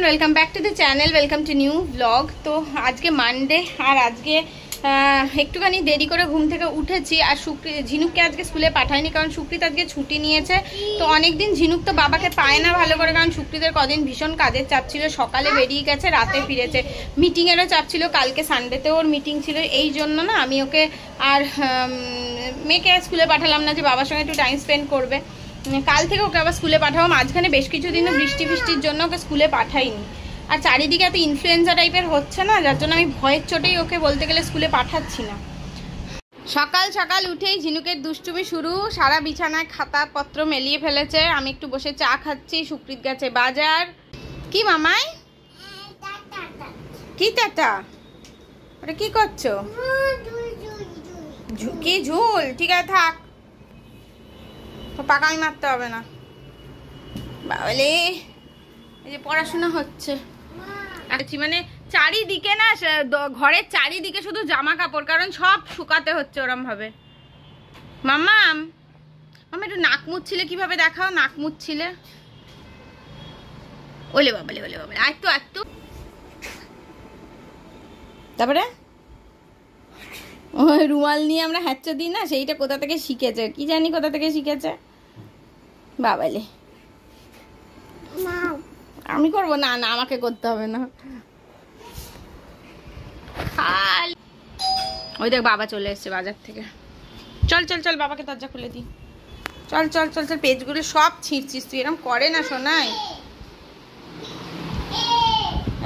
Welcome back to the channel, welcome to new blog. तो आज के मानडे और आज के একটুখানি দেরি করে ঘুম থেকে উঠেছি। আর ঝিনুককে আজকে স্কুলে পাঠাইনি, কারণ সুকৃত আজকে ছুটি নিয়েছে। তো অনেকদিন ঝিনুক তো বাবাকে পায় না ভালো করে, কারণ সুকৃতের কদিন ভীষণ কাজের চাপ ছিল। সকালে বেরিয়ে গেছে, রাতে ফিরেছে। মিটিংয়েরও চাপ ছিল, কালকে সানডেতেও ওর মিটিং ছিল। এই জন্য না আমি ওকে আর মেয়েকে স্কুলে পাঠালাম না, যে বাবার সঙ্গে একটু টাইম স্পেন্ড করবে। কাল থেকে ওকে আবার স্কুলে পাঠাবো। মাঝখানে বেশ কিছুদিনও বৃষ্টির জন্য ওকে স্কুলে পাঠাইনি। আর চারিদিকে এত ইনফ্লুয়েঞ্জা টাইপের হচ্ছে না, যার জন্য আমি ভয়ের চোটেই ওকে বলতে গেলে স্কুলে পাঠাচ্ছি না। সকাল সকাল উঠেই ঝিনুকের দুষ্টুমি শুরু। সারা বিছানায় খাতাপত্র মেলিয়ে ফেলেছে। আমি একটু বসে চা খাচ্ছি। সুকৃত গেছে বাজার। কি মামাই? কি টাটা? ওটা কি করছো? কি ঝুল? ঠিক আছে থাক, পাকামি মারতে হবে না। বাবলে এই যে পড়াশোনা হচ্ছে, মানে চারিদিকে না, ঘরের চারিদিকে শুধু জামা কাপড়, কারণ সব শুকাতে হচ্ছে ওরম ভাবে। মাম্মাম মামা একটু নাক মুছছিলে কিভাবে দেখাও, নাক মুছছিলে। ওলে বাবলে ওলে বাবলে, আর তো তারপরে ওই রুমাল নিয়ে আমরা হ্যাচ্চা দিই না, সেইটা কোথা থেকে শিখেছে কি জানি, কোথা থেকে শিখেছে বাবালে। আমি করবো না, না আমাকে করতে হবে না। ওই দেখ বাবা চলে এসছে বাজার থেকে। চল চল চল, বাবাকে দরজা খুলে দি। চল চল চল চল, পেজগুলো সব ছিঁড়ছিস তুই, এরকম করে না শোনাই।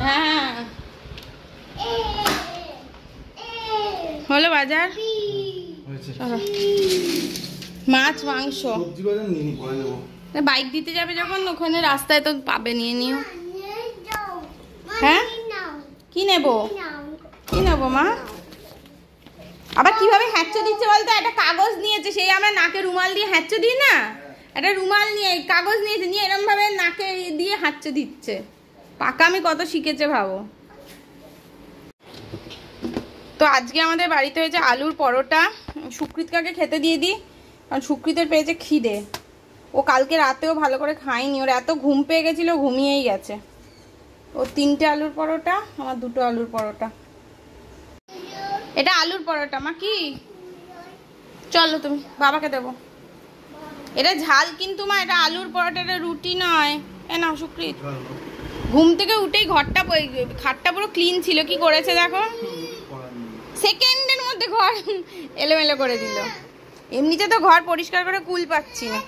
হ্যাঁ হলো বাজার, মাছ মাংস। বাইক দিতে যাবে যখন, ওখানে রাস্তায় তো পাবে, নিয়ে নিও। হ্যাঁ কি নেবো, কি নেবো মা? আবার কিভাবে হ্যাচ্চো দিচ্ছে বলতো? একটা কাগজ নিয়েছে, সেই আমরা নাকে রুমাল দিয়ে হ্যাচ্চো দিই না, একটা রুমাল নিয়ে কাগজ নিয়েছে, নিয়ে এরম ভাবে নাকে দিয়ে হ্যাচ্চো দিচ্ছে। পাকামি কত শিখেছে ভাবো। তো আজকে আমাদের বাড়িতে হয়েছে আলুর পরোটা। সুকৃতকে খেতে দিয়ে দিই, কারণ সুকৃতের পেয়েছে খিদে। ও কালকে রাতেও ভালো করে খায়নি, ওর এত ঘুম পেয়ে গেছিল, ঘুমিয়েই গেছে। ও 3টে আলুর পরোটা, আমার 2টো আলুর পরোটা। এটা আলুর পরোটা মা। কি চলো তুমি, বাবাকে দেবো। এটা ঝাল কিন্তু মা, এটা আলুর পরোটা, এটা রুটি নয়। এ না সুকৃত, ঘুম থেকে উঠেই খাটটা পুরো ক্লিন ছিল, কি করেছে দেখো, সেকেন্ডের মধ্যে ঘর এলোমেলো করে দিল। এমনিতে তো ঘর পরিষ্কার করে কুল পাচ্ছি না।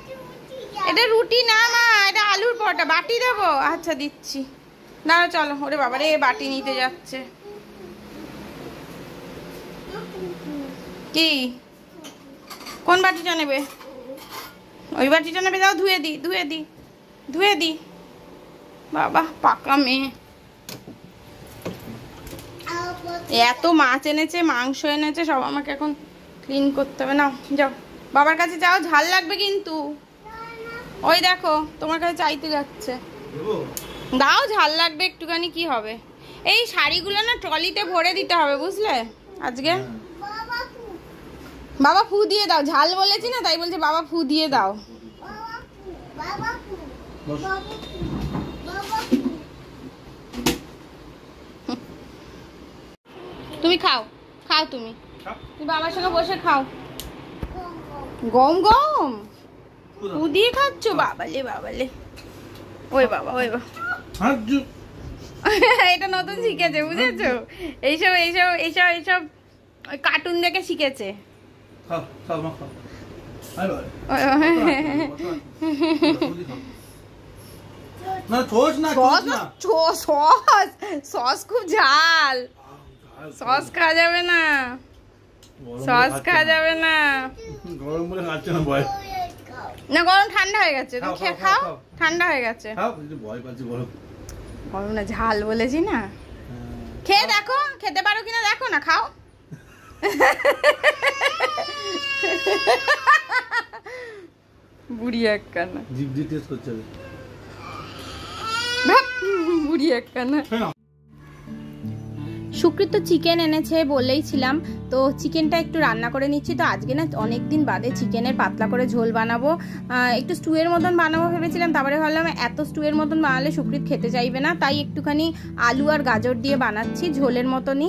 এটা রুটি না মা, এটা আলুর পরোটা। বাটি দেবো? আচ্ছা দিচ্ছি, দাঁড়া চলো। ওরে বাবা রে, বাটি নিতে যাচ্ছে। কি কোন বাটিটা নেবে? ওই বাটিটা নেবে, দাও ধুয়ে দি ধুয়ে দি ধুয়ে দি। বাবা পাকা মেয়ে। এত মাছ এনেছে, মাংস এনেছে, সব আমাকে এখন ক্লিন করতে হবে। না যাও বাবার কাছে যাও, ঝাল লাগবে কিন্তু। ওই দেখো তোমার কাছে চাইতে যাচ্ছে, দাও ঝাল লাগবে একটুখানি, কি হবে। এই শাড়িগুলো না ট্রলিতে ভরে দিতে হবে বুঝলে আজকে। বাবা ফু দিয়ে দাও, ঝাল বলেছি না তাই বলছে বাবা ফু দিয়ে দাও। তুমি খাও খাও, তুমি বাবার সঙ্গে বসে খাও। গম গম ফু দিয়ে খাচ্ছ? বাবালে বাবালে, ওই বাবা ওই বাবা। এটা নতুন শিখেছে বুঝেছো, এইসব এইসব এইসব এইসব কার্টুন দেখে শিখেছে। সস খুব ঝাল, সস খাওয়া যাবে না, সস খাওয়া যাবে না। না গরম, ঠান্ডা হয়ে গেছে, তুমি খেয়ে খাও, ঠান্ডা হয়ে গেছে। গরম না, ঝাল বলেছি না। খেয়ে দেখো, খেতে পারো কিনা দেখো না, খাও। বুড়ি একখানা, বুড়ি একখানা। সুকৃত তো চিকেন এনেছে বলেইছিলাম, তো চিকেনটা একটু রান্না করে নিচ্ছি। তো আজকে না অনেক দিন বাদে চিকেনের পাতলা করে ঝোল বানাবো, একটু স্টুয়ের মতন বানাবো ভেবেছিলাম, তারপরে ভাবলাম এত স্টুয়ের মতন বানালে সুকৃত খেতে চাইবে না, তাই একটুখানি আলু আর গাজর দিয়ে বানাচ্ছি ঝোলের মতনই।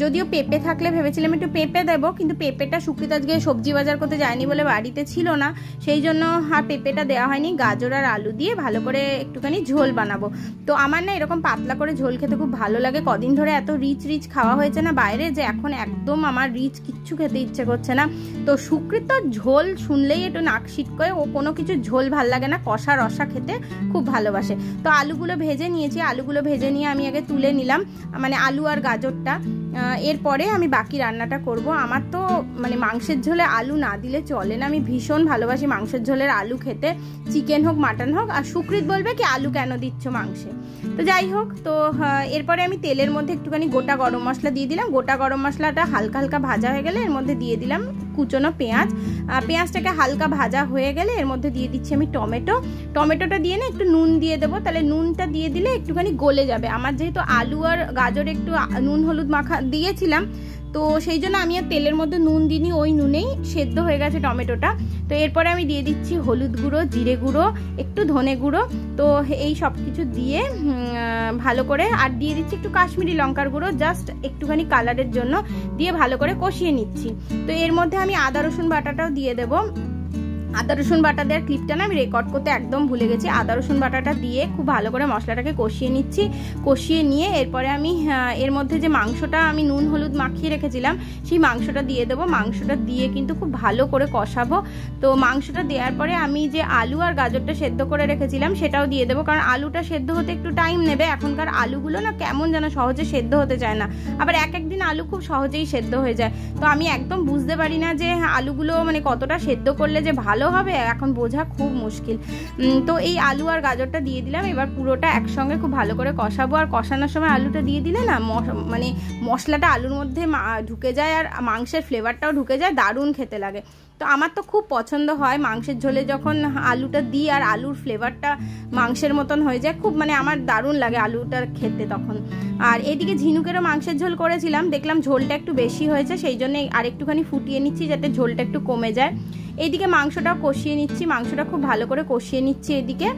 যদিও পেঁপে থাকলে ভেবেছিলাম একটু পেঁপে দেবো, কিন্তু পেঁপেটা সুকৃত আজকে সবজি বাজার করতে যায়নি বলে বাড়িতে ছিল না, সেই জন্য আর পেঁপেটা দেওয়া হয়নি। গাজর আর আলু দিয়ে ভালো করে একটুখানি ঝোল বানাবো। তো আমার না এরকম পাতলা করে ঝোল খেতে খুব ভালো লাগে। কদিন ধরে এত রিচ রিচ খাওয়া হয়েছে না বাইরে, যে এখন একদম আমার রিচ কিচ্ছু খেতে ইচ্ছে করছে না। তো সুকৃত ঝোল শুনলেই একটু নাক শীত করে, ও কোনো কিছু ঝোল ভাল লাগে না, কষা রসা খেতে খুব ভালোবাসে। তো আলুগুলো ভেজে নিয়েছি, আলুগুলো ভেজে নিয়ে আমি আগে তুলে নিলাম, মানে আলু আর গাজরটা। এরপরে আমি বাকি রান্নাটা করব। আমার তো মানে মাংসের ঝোলে আলু না দিলে চলে না, আমি ভীষণ ভালোবাসি মাংসের ঝোলের আলু খেতে, চিকেন হোক মাটন হোক। আর সুকৃত বলবে কি আলু কেন দিচ্ছ মাংসে, তো যাই হোক। তো এরপরে আমি তেলের মধ্যে একটুখানি গোটা গরম মশলা দিয়ে দিলাম। গোটা গরম মশলাটা হালকা হালকা ভাজা হয়ে গেলে এর মধ্যে দিয়ে দিলাম কুচনো পেঁয়াজ। পেঁয়াজটাকে হালকা ভাজা হয়ে গেলে এর মধ্যে দিয়ে দিচ্ছি আমি টমেটোটা দিয়ে না একটু নুন দিয়ে দেবো, তাহলে নুনটা দিয়ে দিলে একটুখানি গলে যাবে। আমার যেহেতু আলু আর গাজর একটু নুন হলুদ মাখা দিয়েছিলাম, তো সেই জন্য আমি আর তেলের মধ্যে নুন দিইনি, ওই নুনেই সেদ্ধ হয়ে গেছে টমেটোটা। তো এরপরে আমি দিয়ে দিচ্ছি হলুদ গুঁড়ো, জিরে গুঁড়ো, একটু ধনে গুঁড়ো, তো এই সব কিছু দিয়ে ভালো করে, আর দিয়ে দিচ্ছি একটু কাশ্মীরি লঙ্কার গুঁড়ো জাস্ট একটুখানি কালারের জন্য, দিয়ে ভালো করে কষিয়ে নিচ্ছি। তো এর মধ্যে আমি আদা রসুন বাটাটাও দিয়ে দেবো। আদা রসুন বাটা দেওয়ার ক্লিপটা না আমি রেকর্ড করতে একদম ভুলে গেছি। আদা রসুন বাটাটা দিয়ে খুব ভালো করে মশলাটাকে কষিয়ে নিচ্ছি। কষিয়ে নিয়ে এরপরে আমি এর মধ্যে যে মাংসটা আমি নুন হলুদ মাখিয়ে রেখেছিলাম সেই মাংসটা দিয়ে দেবো। মাংসটা দিয়ে কিন্তু খুব ভালো করে কষাবো। তো মাংসটা দেওয়ার পরে আমি যে আলু আর গাজরটা সেদ্ধ করে রেখেছিলাম সেটাও দিয়ে দেবো, কারণ আলুটা সেদ্ধ হতে একটু টাইম নেবে। এখনকার আলুগুলো না কেমন যেন সহজে সেদ্ধ হতে চায় না, আবার এক একদিন আলু খুব সহজেই সেদ্ধ হয়ে যায়। তো আমি একদম বুঝতে পারি না যে আলুগুলো মানে কতটা সেদ্ধ করলে যে ভালো হবে, এখন বোঝা খুব মুশকিল। তো এই আলু আর গাজরটা দিয়ে দিলাম। এবার পুরোটা একসঙ্গে খুব ভালো করে কষাবো। আর কষানোর সময় আলুটা দিয়ে দিলে না মানে মশলাটা আলুর মধ্যে ঢুকে যায় আর মাংসের ফ্লেভারটাও ঢুকে যায়, দারুণ খেতে লাগে। তো আমার তো খুব পছন্দ হয় মাংসের ঝোলে যখন আলুটা দিই আর আলুর ফ্লেভারটা মাংসের মতন হয়ে যায়, খুব মানে আমার দারুণ লাগে আলুটা খেতে তখন। আর এদিকে ঝিনুকেরও মাংসের ঝোল করেছিলাম, দেখলাম ঝোলটা একটু বেশি হয়েছে, সেই জন্য আর একটুখানি ফুটিয়ে নিচ্ছি যাতে ঝোলটা একটু কমে যায়। এইদিকে মাংসটাও কষিয়ে নিচ্ছি, মাংসটা খুব ভালো করে কষিয়ে নিচ্ছি। এদিকে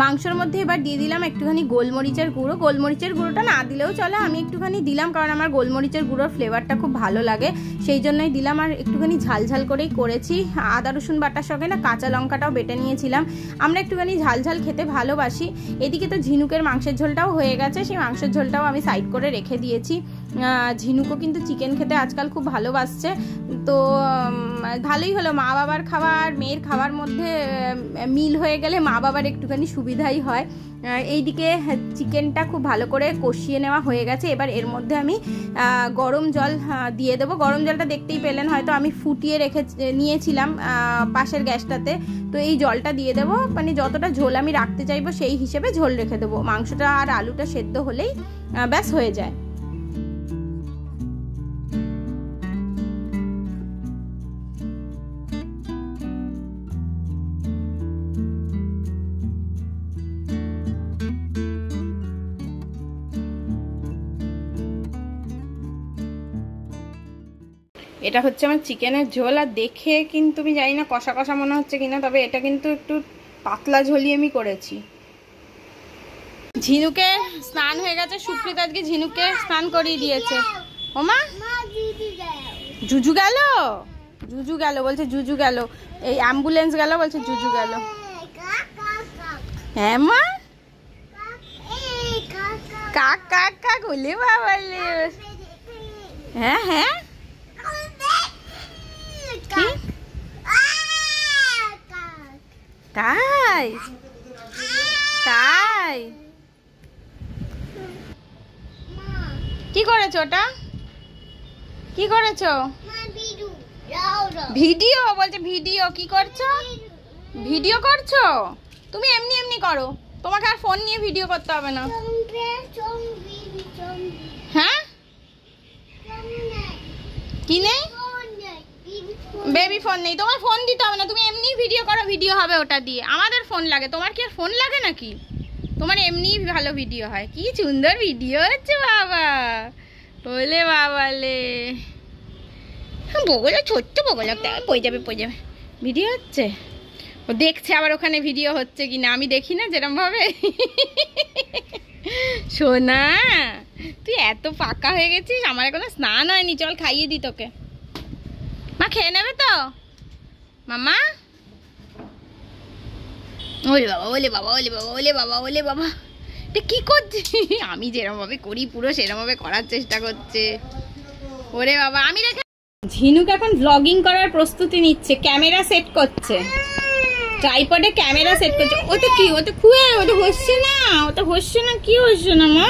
মাংসের মধ্যে এবার দিয়ে দিলাম একটুখানি গোলমরিচের গুঁড়ো। গোলমরিচের গুঁড়োটা না দিলেও চলে, আমি একটুখানি দিলাম কারণ আমার গোলমরিচের গুঁড়োর ফ্লেভারটা খুব ভালো লাগে, সেই জন্যই দিলাম। আর একটুখানি ঝাল ঝাল করেই করেছি। আদা রসুন বাটার সঙ্গে না কাঁচা লঙ্কাটাও বেটে নিয়েছিলাম, আমরা একটুখানি ঝাল ঝাল খেতে ভালোবাসি। এদিকে তো ঝিনুকের মাংসের ঝোলটাও হয়ে গেছে, সেই মাংসের ঝোলটাও আমি সাইড করে রেখে দিয়েছি। ঝিনুকও কিন্তু চিকেন খেতে আজকাল খুব ভালোবাসছে। তো ভালোই হলো, মা বাবার খাওয়া আর মেয়ের খাওয়ার মধ্যে মিল হয়ে গেলে মা বাবার একটুখানি সুবিধাই হয়। এইদিকে চিকেনটা খুব ভালো করে কষিয়ে নেওয়া হয়ে গেছে। এবার এর মধ্যে আমি গরম জল দিয়ে দেবো। গরম জলটা দেখতেই পেলেন, হয়তো আমি ফুটিয়ে রেখে নিয়েছিলাম পাশের গ্যাসটাতে। তো এই জলটা দিয়ে দেবো, মানে যতটা ঝোল আমি রাখতে চাইবো সেই হিসেবে ঝোল রেখে দেবো। মাংসটা আর আলুটা সেদ্ধ হলেই ব্যাস হয়ে যায়। এটা হচ্ছে আমার চিকেনের ঝোল, আর দেখে কিন্তু আমি জানি না কষা কষা মনে হচ্ছে কিনা, তবে এটা কিন্তু একটু পাতলা ঝোলই আমি করেছি। ঝিনুকে স্নান হয়ে গেছে, সুকৃত আজকে ঝিনুকে স্নান করিয়ে দিয়েছে। ওমা জুজু গেল, জুজু গেল বলছে, জুজু গেল, এই অ্যাম্বুলেন্স গেল বলছে, জুজু গেল। হ্যাঁ মা, কাক কাক কাক বলে বাবা, হ্যাঁ হ্যাঁ তাই তাই কি করেছো ওটা, কি করেছো? ভিডিও বলছে, ভিডিও কি করছো? ভিডিও করছো তুমি? এমনি এমনি করো, তোমাকে আর ফোন নিয়ে ভিডিও করতে হবে না। হ্যাঁ কি নেই? বেবি ফোন নেই, তোমার ফোন দিতে হবে না, তুমি এমনি ভিডিও করো, ভিডিও হবে ওটা দিয়ে। আমাদের ফোন লাগে, তোমার কি আর ফোন লাগে নাকি? তোমার এমনি ভালো ভিডিও হয়, কি সুন্দর ভিডিও হচ্ছে বাবা, বলে বাবালে বগল ছোট্ট বগল পড়ে যাবে ভিডিও হচ্ছে, ও দেখছে আবার ওখানে ভিডিও হচ্ছে কিনা, আমি দেখি না যেরকম ভাবে। সোনা তুই এত পাকা হয়ে গেছিস, আমার এখনো স্নান হয়নি, চল খাইয়ে দি তোকে। মা খেয়ে নেবে তো মামা? ওলে বাবা ওলে বাবা ওলে বাবা ওলে বাবা ওলে বাবা, এটা কি করছিস? আমি যেরকম ভাবে করি পুরো সেরকম ভাবে করার চেষ্টা করছে। ওরে বাবা আমি রেখে। ঝিনুক এখন ব্লগিং করার প্রস্তুতি নিচ্ছে, ক্যামেরা সেট করছে, ট্রাইপডে ক্যামেরা সেট করছে। ওটা কি, ওটা খুয়ে, ওটা হচ্ছে না, ওটা হচ্ছে না, কি হচ্ছে না মা,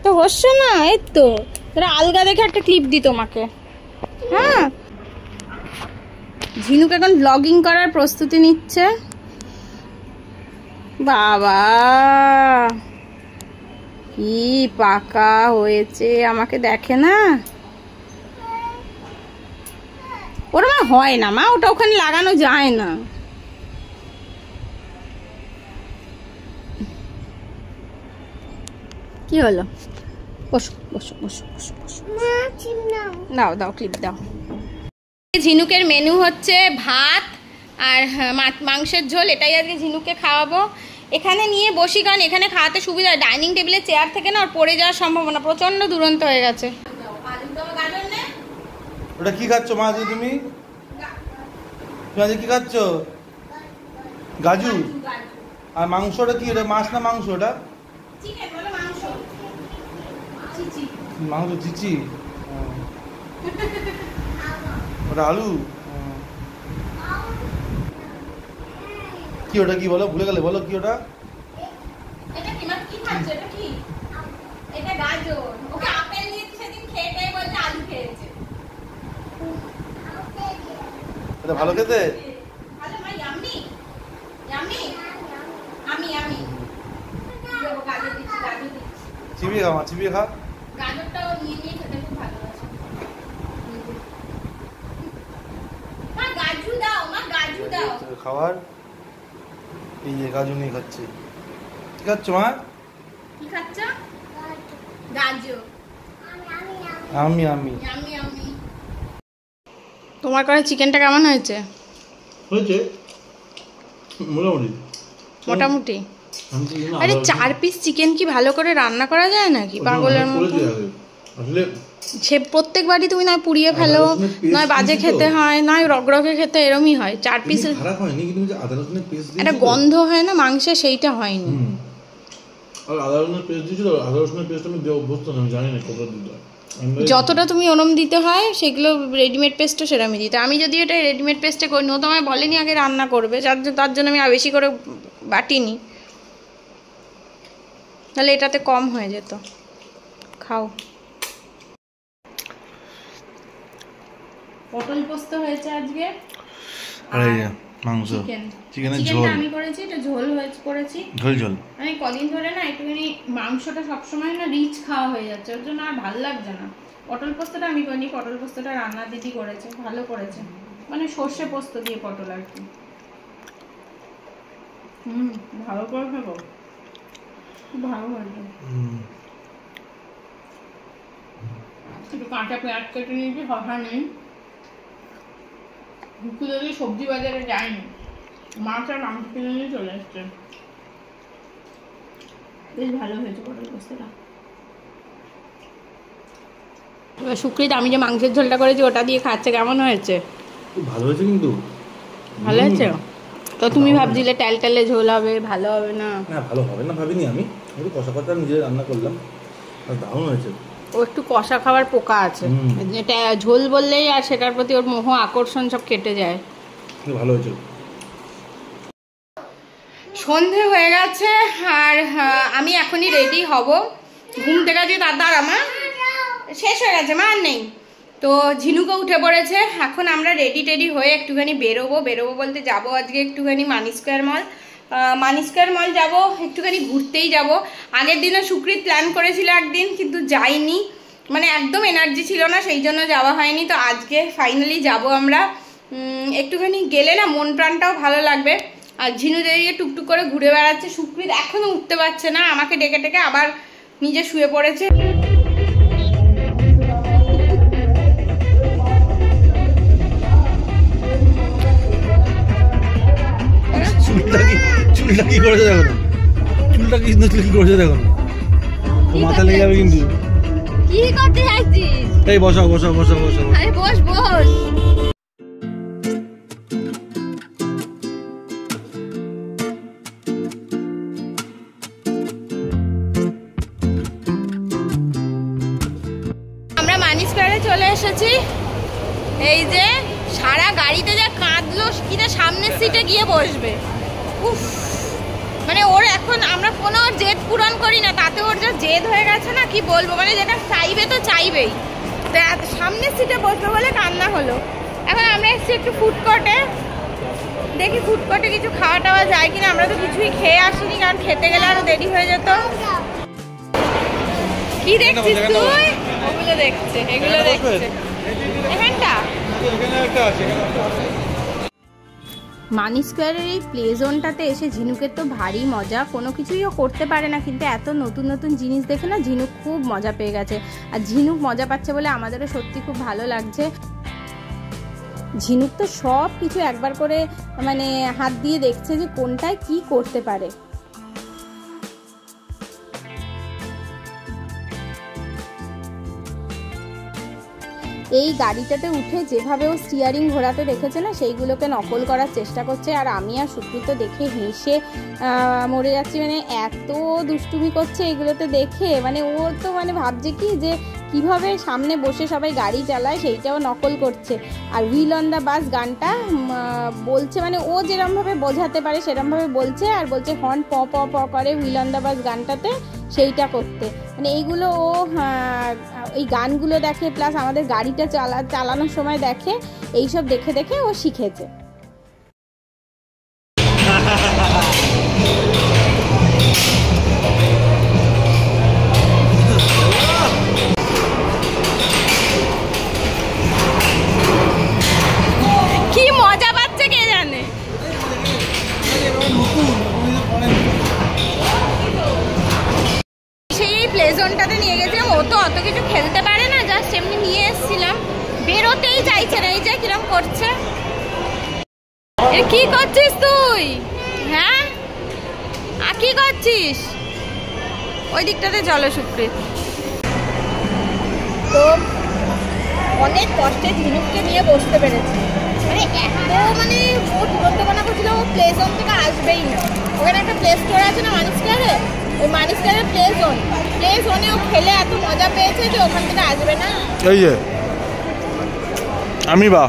তো হচ্ছে না। এই তো তোরা আলগা দেখে একটা ক্লিপ দি তোমাকে। হ্যাঁ ঝিনুক এখন ব্লগিং করার প্রস্তুতি নিচ্ছে। বাবা কি পাকা হয়েছে, আমাকে দেখে না। ওটা মা হয় না মা, ওটা ওখানে লাগানো যায় না। কি হলো? বসো বসো বসো বসো বসো, দাও দাও ক্লিপ দাও। ঝিনুকের মেনু হচ্ছে ভাত আর মাংসের ঝোল, এটাই আজকে ঝিনুককে খাওয়াবো। এখানে নিয়ে বসি কারণ এখানে খাওয়াতে সুবিধা, ডাইনিং টেবিলে চেয়ার থেকে না আর পড়ে যাওয়ার সম্ভাবনা প্রচন্ড দুরন্ত হয়ে গেছে। ওটা কি খাচ্ছ মা? তুমি কি খাচ্ছ? গাজু। আর মাংসটা কি? ওটা মাছ না মাংস? ওটা মাংস চিচি, ওটা আলু কি? ওটা কি বলো, ভুলে গেলে বলো কি ওটা? এটা ভালো খেতে? চিবিয়ে খা মা, চিবিয়ে খা। খাবার এই যে গাজর নিয়ে খাচ্ছে। কি খাচ্ছ মা? কি খাচ্ছ? গাজর। আমি আমি তোমার করে চিকেনটা কেমন হয়েছে? হয়েছে মোটামুটি মোটামুটি। আরে 4 পিস চিকেন কি ভালো করে রান্না করা যায় নাকি পাগলের মতো? সে প্রত্যেকবারই তুমি নয় পুড়িয়ে ফেলো, নয় বাজে খেতে হয়, নয় রগরগে খেতে, এরমই হয়। 4 পিস খারাপ হয়নি, কিন্তু আদা রসুনের পেস্ট একটা গন্ধ হয় না মাংসে, সেইটা হয়নি। আর আদা রসুনের পেস্ট দিয়েছিল, আদা রসুনের পেস্ট আমি অভ্যস্ত না, আমি জানি না কতটা দিতে হয়। যতটা তুমি ওরম দিতে হয় সেগুলো রেডিমেড পেস্টও সেরকমই দিতে। আমি যদি এটা রেডিমেড পেস্টে করি, ও তো আমায় বলেনি আগে রান্না করবে, তার জন্য আমি বেশি করে বাটিনি, তাহলে এটাতে কম হয়ে যেত। খাও। পটল পোস্ত হয়েছে আজকে, আর মাংস, চিকেনের ঝোল আমি করেছি, এটা ঝোল করেছি, ঝোল। আমি কদিন ধরে না একটুখানি মাংসটা সবসময় না রিচ খাওয়া হয়ে যাচ্ছে, ওর জন্য আর ভালো লাগছে না। পটল পোস্তটা আমি করিনি, পটল পোস্তটা রান্না দিদি করেছে, ভালো করেছে, মানে সর্ষে পোস্ত দিয়ে পটল আর কি। ভালো করে খাবো, ভালো হয়েছে। একটু কাঁচা পেঁয়াজ কেটে নিয়েছি, শসা নেই। যদি সবজি বাজারে যায়নি, মাছ আর মাংস কিনে নিয়ে চলে এসছে। বেশ ভালো হয়েছে পটল পোস্তটা। এবার সুকৃত আমি যে মাংসের ঝোলটা করেছি ওটা দিয়ে খাচ্ছে, কেমন হয়েছে? ভালো হয়েছে, কিন্তু ভালো হয়েছে। তো তুমি ভাবছিলে টেলটেলে ঝোল হবে, ভালো হবে না? না ভালো হবে না ভাবিনি, আমি একটু কষা কষা নিজে রান্না করলাম, আর দারুণ হয়েছে। ও একটু কষা খাবার পোকা আছে, যেটা ঝোল বললেই আর সেটার প্রতি ওর মোহ আকর্ষণ সব কেটে যায়। ভালো হয়েছে। সন্ধে হয়ে গেছে আর আমি এখনই রেডি হব, ঘুম থেকে যে দাদা আমার শেষ হয়ে গেছে, মা আর নেই। তো ঝিনুকও উঠে পড়েছে, এখন আমরা রেডি হয়ে একটুখানি বেরোবো বলতে যাবো আজকে একটুখানি মানি স্কোয়ার মল যাবো, একটুখানি ঘুরতেই যাব। আগের দিনও সুকৃত প্ল্যান করেছিল একদিন, কিন্তু যাইনি, মানে একদম এনার্জি ছিল না, সেই জন্য যাওয়া হয়নি। তো আজকে ফাইনালি যাব আমরা, একটুখানি গেলে না মন প্রাণটাও ভালো লাগবে। আর ঝিনু দিয়ে টুকটুক করে ঘুরে বেড়াচ্ছে। সুকৃত এখনো উঠতে পারছে না, আমাকে ডেকে ডেকে আবার নিজে শুয়ে পড়েছে। চুলটা কি করেছে দেখো, চুলটা কি করেছে দেখো, মাথা লেগে যাবে কিন্তু। কি করতে চাইছিস? এই বসাও বসাও বসাও বসাও। আরে বস বস। আমরা মানি স্কয়ারে চলে এসেছি। এই যে সারা গাড়িতে যা কাঁদলো, কিনা সামনের সিটে গিয়ে বসবে। উফ, মানে ওর এখন আমরা কোনো জেদ পূরণ করি না, তাতে ওর যা জেদ হয়ে গেছে না কি বলবো। মানে যেটা চাইবে তো চাইবেই, সামনের সিটে বসবে বলে কান্না হলো। এখন আমরা এসেছি একটু ফুড কোর্টে, দেখি ফুড কোর্টে কিছু খাওয়া টাওয়া যায় কিনা। আমরা তো কিছুই খেয়ে আসিনি, কারণ খেতে গেলে আরো দেরি হয়ে যেত। কি দেখছিস তুই? ওগুলো দেখছে, এগুলো দেখছে। এখানটা মানি স্কোয়ারের এই প্লে জোনটাতে এসে ঝিনুকের তো ভারী মজা। কোনো কিছুই ও করতে পারে না, কিন্তু এত নতুন নতুন জিনিস দেখে না ঝিনুক খুব মজা পেয়ে গেছে। আর ঝিনুক মজা পাচ্ছে বলে আমাদেরও সত্যি খুব ভালো লাগছে। ঝিনুক তো সব কিছু একবার করে মানে হাত দিয়ে দেখছে যে কোনটায় কি করতে পারে। এই গাড়িটাতে উঠে যেভাবে ও স্টিয়ারিং ঘোরাতে দেখেছে না, সেইগুলোকে নকল করার চেষ্টা করছে। আর আমি আর সুকৃত দেখে হেসে মরে যাচ্ছি। মানে এত দুষ্টুমি করছে এগুলোতে দেখে, মানে ও তো মানে ভাবছে কি যে কিভাবে সামনে বসে সবাই গাড়ি চালায় সেইটাও নকল করছে। আর হুইল অন দ্য বাস গানটা বলছে, মানে ও যেরমভাবে বোঝাতে পারে সেরমভাবে বলছে। আর বলছে হর্ন প প প করে হুইল অন দ্য বাস গানটাতে, সেইটা করতে। মানে এইগুলো ও এই গানগুলো দেখে, প্লাস আমাদের গাড়িটা চালানোর সময় দেখে, এইসব দেখে দেখে ও শিখেছে। কি মজা পাচ্ছে কে জানে। সেই প্লে জোনটাতে নিয়ে গেছিলাম, ও তো অত কিছু খেলতে পারে না, জাস্ট এমনি নিয়ে এসেছিলাম। বেরোতেই চাইছে না, এই যে কিরম করছে। কি করছিস তুই? হ্যাঁ, আর কি করছিস? ওই দিকটাতে চলো সুকৃত। তো অনেক কষ্টে ঝিনুককে নিয়ে বসতে পেরেছি। মানে এত মানে ও তুরন্ত মনে করছিল ও প্লে জোন থেকে আসবেই না। ওখানে একটা প্লে স্টোর আছে না মানি স্কয়ারে, ওই মানি স্কয়ারের প্লে জোনে ও খেলে এত মজা পেয়েছে যে ওখান থেকে আসবে না। এই যে আমি বা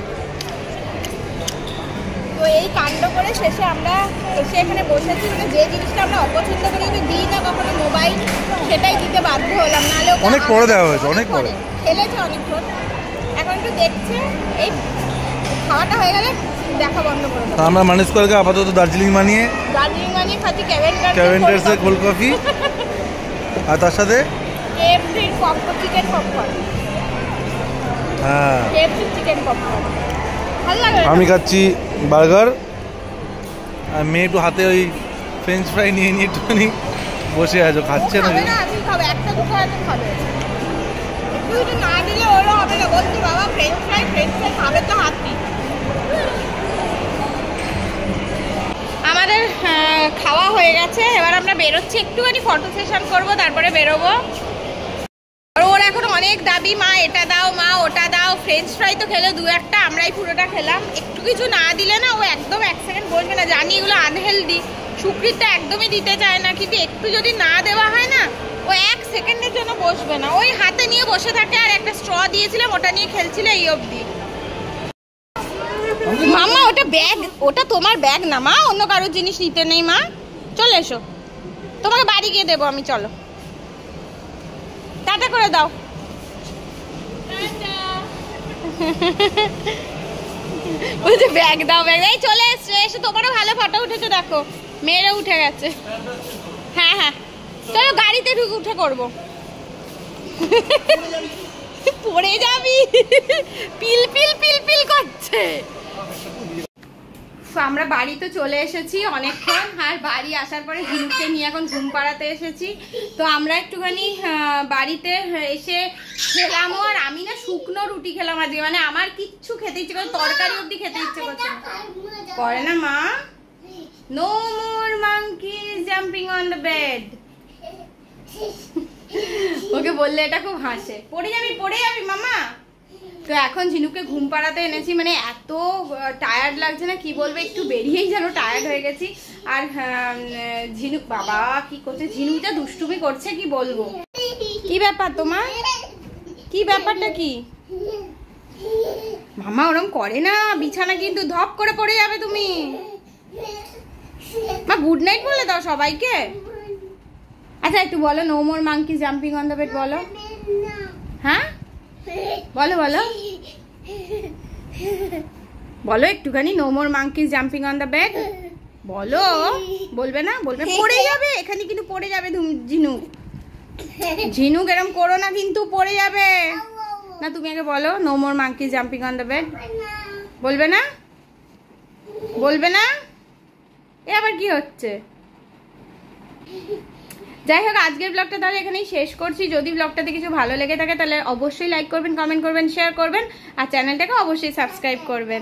তো এই কাণ্ড করে শেষে আমরা এসে এখানে বসেছি। মানে যে জিনিসটা আমরা অপছন্দ করি, কিন্তু দিই না কখনো মোবাইল, সেটাই দিতে বাধ্য হলাম। নাহলে অনেক পরে দেওয়া হয়েছে, অনেক পরে খেলেছে অনেকক্ষণ। এখন একটু দেখছে, এই খাওয়াটা হয়ে গেলে দেখা বন্ধ করে দেবো। আমরা মানি স্কয়ারকে আপাতত দার্জিলিং মানিয়ে খাচ্ছি ক্যাভেন্ডার্সের কোল্ড কফি, আর তার সাথে কেএফসির পপকর্ন, চিকেন পপকর্ন। হ্যাঁ, কেএফসির চিকেন পপকর্ন ভালো লাগে। আমি খাচ্ছি বার্গার, আর মেয়ে একটু হাতে ওই ফ্রেঞ্চ ফ্রাই নিয়ে নিয়ে একটুখানি বসে আছো, খাচ্ছে না। আমি খাবো, একটা দুটো হয়তো খাবে, একটু না দিলে ওরও হবে না। বলছি বাবা ফ্রেঞ্চ ফ্রাই খাবে তো হাতি। আমাদের খাওয়া হয়ে গেছে, এবার আমরা বেরোচ্ছি, একটুখানি ফটো সেশন করবো, তারপরে বেরোবো। আর ওর এখন অনেক দাবি, মা এটা দাও, মা ওটা দাও। ফ্রেঞ্চ ফ্রাই তো খেলে দু একটা, আমরাই পুরোটা খেলাম। একটু কিছু না দিলে না ও একদম এক সেকেন্ড বসবে না। জানি এগুলো আনহেলদি, সুকৃতটা একদমই দিতে চায় না, কিন্তু একটু যদি না দেওয়া হয় না ও এক সেকেন্ডের জন্য বসবে না। ওই হাতে নিয়ে বসে থাকে। আর একটা স্ট্র দিয়েছিলাম, ওটা নিয়ে খেলছিল এই অবধি। মাম্মা ওটা ব্যাগ, ওটা তোমার ব্যাগ না মা, অন্য কারোর জিনিস নিতে নেই মা। চলে এসো, তোমাকে বাড়ি গিয়ে দেবো আমি। চলো, টাটা করে দাও। বলছে ব্যাগ দাও, ব্যাগ। এই চলে এসছো, এসে তোমারও ভালো ফটো উঠেছে দেখো, মেয়েরও উঠে গেছে। হ্যাঁ হ্যাঁ, চলো গাড়িতে উঠে করবো। পড়ে যাবি, পিল পিল পিল পিল করছে। আমরা বাড়ি তো চলে এসেছি অনেকক্ষণ, আর বাড়ি আসার পরে ঝিনুককে নিয়ে এখন ঘুম পাড়াতে এসেছি। তো আমরা একটুখানি বাড়িতে এসে খেলামও, আর আমি না শুকনো রুটি খেলাম আজকে, মানে আমার কিচ্ছু খেতে ইচ্ছে করে, তরকারি অবধি খেতে ইচ্ছে করছে না। করে না মা? No more monkeys jumping on the bed। ওকে বললে এটা খুব হাসে। পড়ে যাবি মামা। তো এখন ঝিনুকে ঘুম পাড়াতে এনেছি, মানে এত টায়ার্ড লাগছে না কি বলবো, একটু বেরিয়েই যেন টায়ার্ড হয়ে গেছি। আর ঝিনুক বাবা কি করছে, ঝিনুকটা দুষ্টুমি করছে কি বলবো। কি ব্যাপার তোমার, কি ব্যাপারটা কি? মামা ওরম করে না, বিছানা কিন্তু ধপ করে পড়ে যাবে তুমি। মা গুড নাইট বলে দাও সবাইকে। আচ্ছা একটু বলো, no more monkey jumping on the bed বলো। হ্যাঁ বলো বলো বলো একটুখানি, no more monkeys jumping on the bed বলো। বলবে না? বলবে পড়ে যাবে, এখানে কিন্তু পড়ে যাবে ঝিনুক। ঝিনুক এরম করো না কিন্তু, পড়ে যাবে না। তুমি আগে বলো, no more monkeys jumping on the bed. বলবে না? বলবে না? এ আবার কি হচ্ছে? যাই হোক, আজকের ব্লগটা তাহলে এখানেই শেষ করছি। যদি ব্লগটাতে কিছু ভালো লেগে থাকে তাহলে অবশ্যই লাইক করবেন, কমেন্ট করবেন, শেয়ার করবেন, আর চ্যানেলটাকে অবশ্যই সাবস্ক্রাইব করবেন।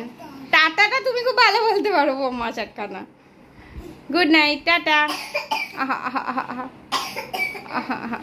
টাটাটা তুমি খুব ভালো বলতে পারো বৌমা চাক্কানা। Good night, tata. আহা আহা আহা আহা আহা আহা।